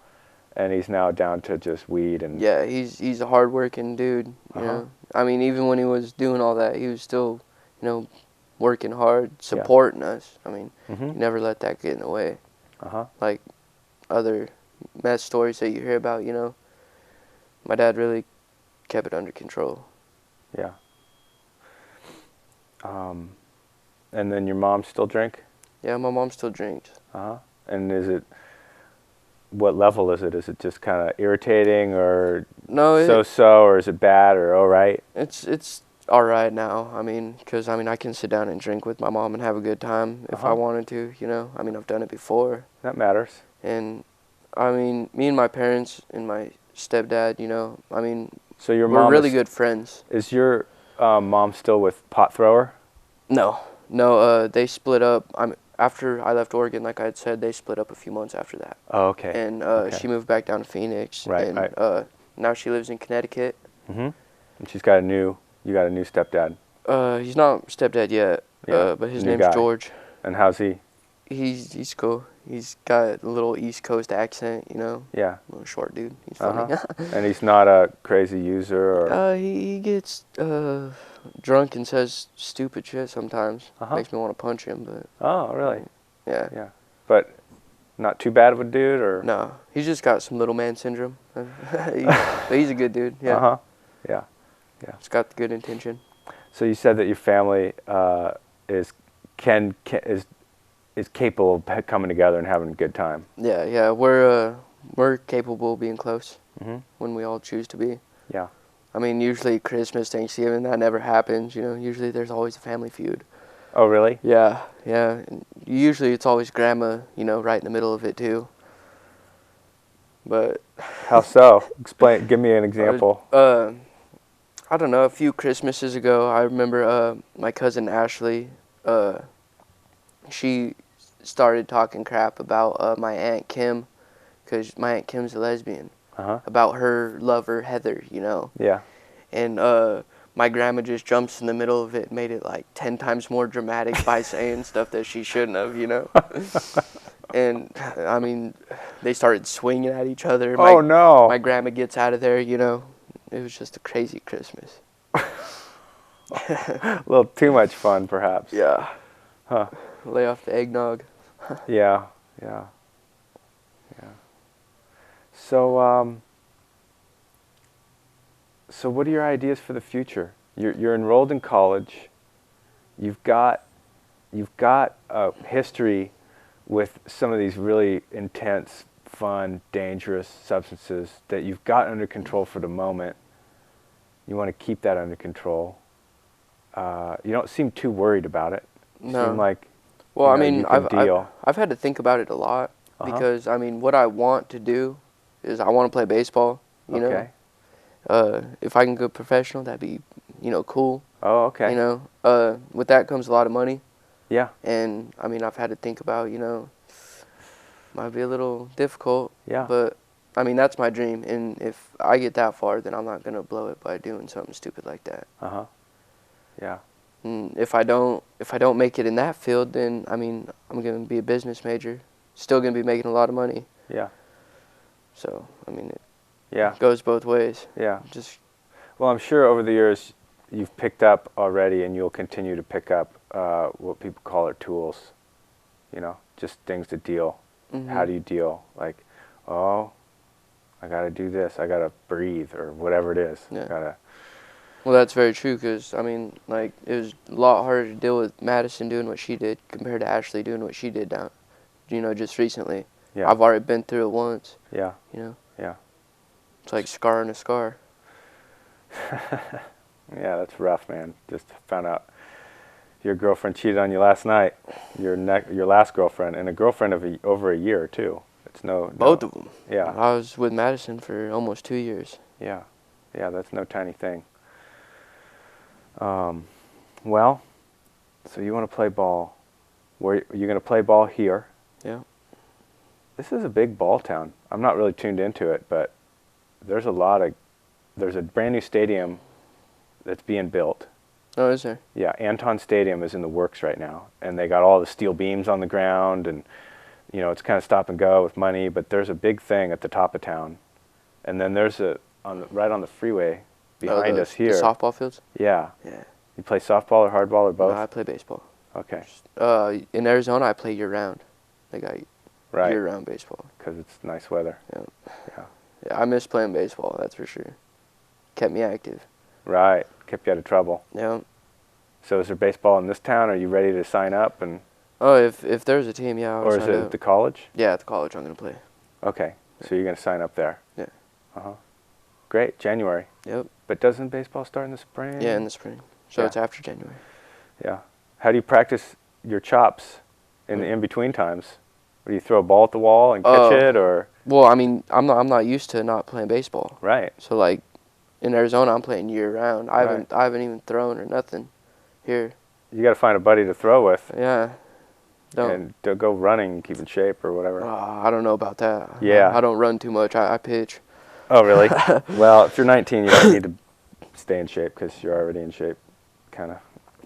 and he's now down to just weed and. Yeah, he's a hardworking dude. You know, I mean, even when he was doing all that, he was still, you know, working hard, supporting us. I mean, he never let that get in the way. Like other meth stories that you hear about, you know, my dad really kept it under control. Yeah. And then your mom still drink? Yeah, my mom still drinks. And what level is it? Is it just kind of irritating or so-so, or is it bad or all right? It's all right now. I mean, because I can sit down and drink with my mom and have a good time if I wanted to, you know. I mean, I've done it before. That matters. And I mean, me and my parents and my stepdad, you know, I mean, so your we're really good friends. Is your mom still with pot thrower? No, they split up. After I left Oregon, like I had said, they split up a few months after that. Oh, okay. And she moved back down to Phoenix. Right, and now she lives in Connecticut. And you got a new stepdad. He's not stepdad yet, but his name's George. And how's he? He's cool. He's got a little East Coast accent, you know. Yeah. Little short dude. He's funny. And he's not a crazy user, or. He gets drunk and says stupid shit sometimes. Makes me want to punch him, but. Oh, really? Yeah. Yeah. But not too bad of a dude, or. No, he's just got some little man syndrome. But he's a good dude. Yeah. Yeah. He's got the good intention. So you said that your family is capable of coming together and having a good time. Yeah, we're capable of being close when we all choose to be. Yeah. I mean, usually Christmas, Thanksgiving, that never happens. You know, usually there's always a family feud. Oh, really? Yeah. And usually it's always grandma, you know, right in the middle of it too. But. How so? Explain. Give me an example. I don't know. A few Christmases ago, I remember my cousin Ashley. She started talking crap about my Aunt Kim, because my Aunt Kim's a lesbian. About her lover Heather, you know. Yeah. And my grandma just jumps in the middle of it, made it like 10 times more dramatic by saying stuff that she shouldn't have, you know. And I mean, they started swinging at each other. Oh no! My grandma gets out of there, you know. It was just a crazy Christmas. A little too much fun, perhaps. Yeah. Lay off the eggnog. Yeah. So, so what are your ideas for the future? You're enrolled in college. You've got a history with some of these really intense, fun, dangerous substances that you've got under control for the moment. You want to keep that under control. You don't seem too worried about it. You No. seem like, Well, I you mean, can deal. I've had to think about it a lot because, Uh-huh. I mean, what I want to do is I want to play baseball, you Okay. know. If I can go professional, that'd be, cool. Oh, okay. You know, with that comes a lot of money. Yeah. And, I mean, I've had to think about, might be a little difficult. Yeah. But, I mean, that's my dream. And if I get that far, then I'm not going to blow it by doing something stupid like that. Uh-huh. Yeah. And if I don't make it in that field, then, I mean, I'm going to be a business major. Still going to be making a lot of money. Yeah. So, I mean, it Yeah. goes both ways. Yeah. Just, Well, I'm sure over the years you've picked up already, and you'll continue to pick up what people call it tools. You know, just things to deal. mm-hmm. How do you deal? Like, oh, I got to do this. I got to breathe, or whatever it is. Yeah. Gotta. Well, that's very true because, I mean, like, it was a lot harder to deal with Madison doing what she did compared to Ashley doing what she did now, just recently. Yeah. I've already been through it once, Yeah. It's like scarring a scar. Yeah, that's rough, man. Just found out your girlfriend cheated on you last night. Your last girlfriend, and a girlfriend of over a year too. It's Both of them. Yeah. I was with Madison for almost 2 years. Yeah. Yeah, that's no tiny thing. Well, so you want to play ball. Where you're going to play ball here? Yeah. This is a big ball town. I'm not really tuned into it, but there's a brand new stadium that's being built. Oh, is there? Yeah, Anton Stadium is in the works right now, and they got all the steel beams on the ground, and it's kind of stop and go with money, but there's a big thing at the top of town, and then there's right on the freeway behind us here. The softball fields? Yeah. Yeah. You play softball or hardball or both? No, I play baseball. Okay. In Arizona, I play year-round. They got year-round baseball. Because it's nice weather. Yeah. Yeah. Yeah, I miss playing baseball, that's for sure. Kept me active. Right. Kept you out of trouble. Yeah. So is there baseball in this town? Are you ready to sign up? Oh, if there's a team, yeah, I'll or is sign it up. at the college? Yeah, at the college I'm going to play. Okay. So you're going to sign up there? Yeah. Uh-huh. Great. January. Yep. But doesn't baseball start in the spring? Yeah, in the spring. So Yeah. it's after January. Yeah. How do you practice your chops in the in-between times? Do you throw a ball at the wall and catch it, or? Well, I mean, I'm not used to not playing baseball. Right. So like, in Arizona, I'm playing year round. I Right. haven't even thrown or nothing here. You got to find a buddy to throw with. Yeah. And to go running and keep in shape or whatever. I don't know about that. Yeah. I don't run too much. I pitch. Oh, really? Well, if you're 19, you don't need to stay in shape because you're already in shape, kind of.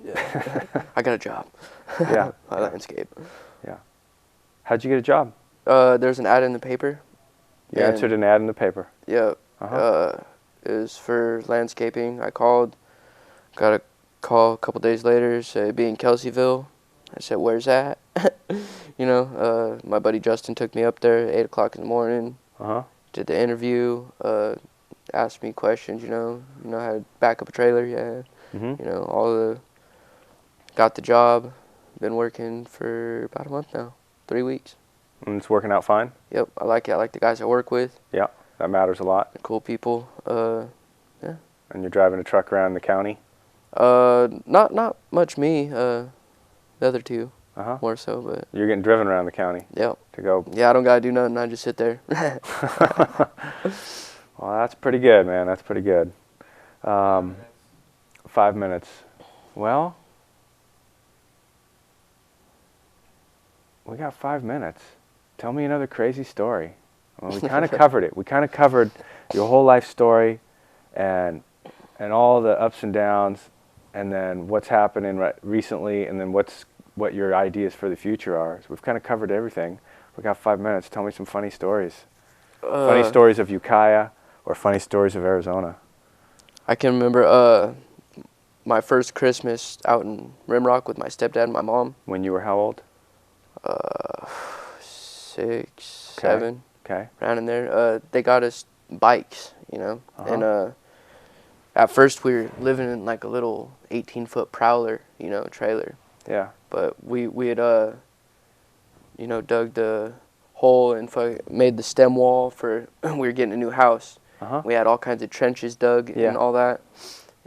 Yeah. I got a job. Yeah. I landscape. Yeah. How'd you get a job? There's an ad in the paper. You answered an ad in the paper. Yeah. Uh-huh. It was for landscaping. I called. Got a call a couple days later, say be in Kelseyville. I said, where's that? My buddy Justin took me up there at 8 o'clock in the morning. Uh-huh. Did the interview. Asked me questions. How to back up a trailer. Yeah. Mm-hmm. Got the job. Been working for about a month now. 3 weeks. And it's working out fine? Yep, I like it. I like the guys I work with. Yeah, that matters a lot. They're cool people. Yeah. And you're driving a truck around the county? Not much me. The other two. Uh-huh. More so, but. You're getting driven around the county? Yep. To go. Yeah, I don't gotta do nothing. I just sit there. Well, that's pretty good, man. That's pretty good. 5 minutes. Well, we got 5 minutes. Tell me another crazy story. Well, we kind of covered it. We kind of covered your whole life story and all the ups and downs, and then what's happening recently, and then what your ideas for the future are. So we've kind of covered everything. We got 5 minutes. Tell me some funny stories. Funny stories of Ukiah or funny stories of Arizona. I can remember my first Christmas out in Rimrock with my stepdad and my mom. When you were how old? 6, 7. Okay. Around in there. They got us bikes, Uh-huh. and at first we were living in like a little 18-foot Prowler, trailer. Yeah. But we had you know, dug the hole and made the stem wall for we were getting a new house. We had all kinds of trenches dug and all that.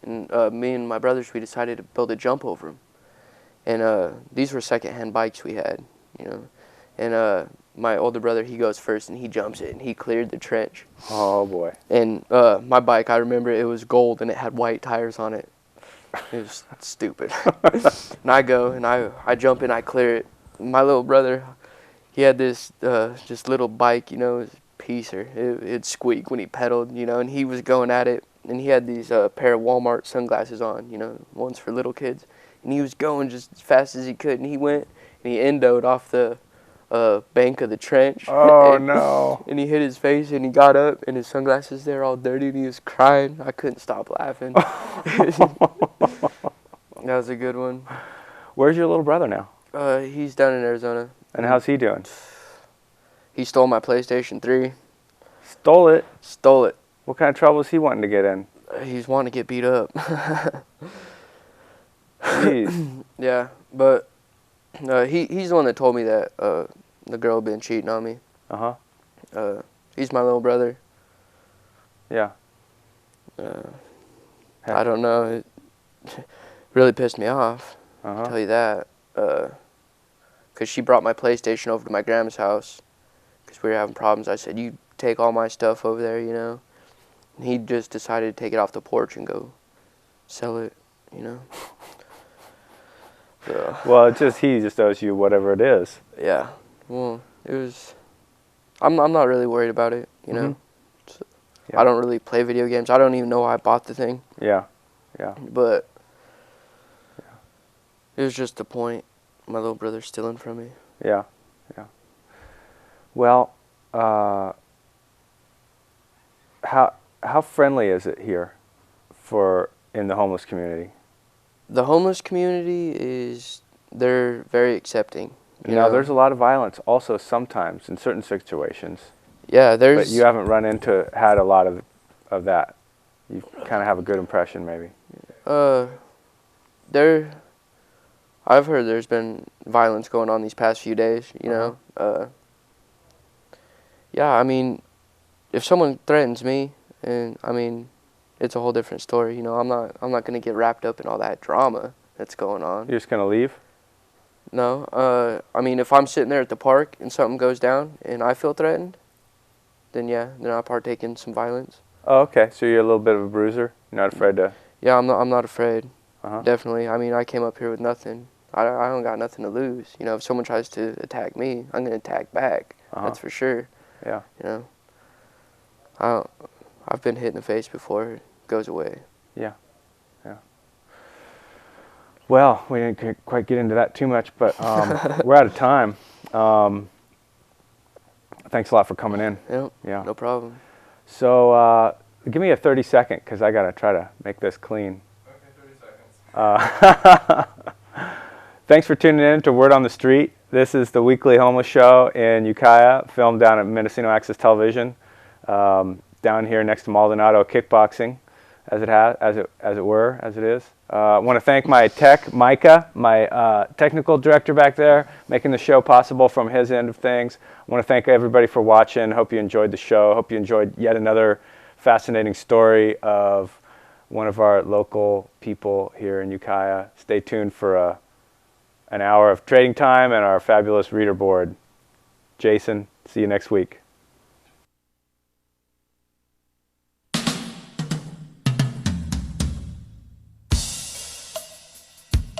And me and my brothers, we decided to build a jump over them. And these were secondhand bikes we had, you know. And my older brother, he goes first and he jumps it and he cleared the trench. Oh boy. And my bike, I remember it was gold and it had white tires on it. It was stupid. And I go and I jump and I clear it. My little brother, he had this just little bike, you know, it was a piecer. It'd squeak when he pedaled, you know, and he was going at it. And he had these pair of Walmart sunglasses on, you know, ones for little kids. And he was going just as fast as he could. And he went and he endoed off the bank of the trench. Oh, no. And he hit his face and he got up and his sunglasses there all dirty and he was crying. I couldn't stop laughing. That was a good one. Where's your little brother now? He's down in Arizona. And how's he doing? He stole my PlayStation 3. Stole it? Stole it. What kind of trouble is he wanting to get in? He's wanting to get beat up. Jeez. Yeah, but he's the one that told me that the girl had been cheating on me. He's my little brother. Yeah. I don't know. It really pissed me off. I'll tell you that. Because she brought my PlayStation over to my grandma's house because we were having problems. I said, you take all my stuff over there, you know. And he just decided to take it off the porch and go sell it, you know. So, well, he just owes you whatever it is. Yeah. Well, it was. I'm not really worried about it, you know. So, yeah. I don't really play video games. I don't even know why I bought the thing. Yeah. Yeah. But it was just the point. My little brother's stealing from me. Yeah. Yeah. Well, how friendly is it here in the homeless community? The homeless community they're very accepting. You know, there's a lot of violence also sometimes in certain situations. Yeah, But you haven't had a lot of that. You kind of have a good impression, maybe. I've heard there's been violence going on these past few days, you know. Yeah, I mean, if someone threatens me, and I mean, it's a whole different story, you know. I'm not going to get wrapped up in all that drama that's going on. You're just going to leave? No. I mean, if I'm sitting there at the park and something goes down and I feel threatened, then I partake in some violence. Oh, okay. So you're a little bit of a bruiser? You're not afraid to... Yeah, I'm not afraid. Definitely. I mean, I came up here with nothing. I don't got nothing to lose. You know, if someone tries to attack me, I'm going to attack back. That's for sure. Yeah. You know, I've been hit in the face before. It goes away. Yeah. Yeah. Well, we didn't quite get into that too much, but we're out of time. Thanks a lot for coming in. Yep. Yeah. No problem. So give me a 30-second because I got to try to make this clean. Okay, 30 seconds. Thanks for tuning in to Word on the Street. This is the weekly homeless show in Ukiah, filmed down at Mendocino Access Television, down here next to Maldonado Kickboxing, as it is. I want to thank my tech, Micah, my technical director back there, making the show possible from his end of things. I want to thank everybody for watching. Hope you enjoyed the show. Hope you enjoyed yet another fascinating story of one of our local people here in Ukiah. Stay tuned for an hour of trading time and our fabulous reader board. Jason, see you next week.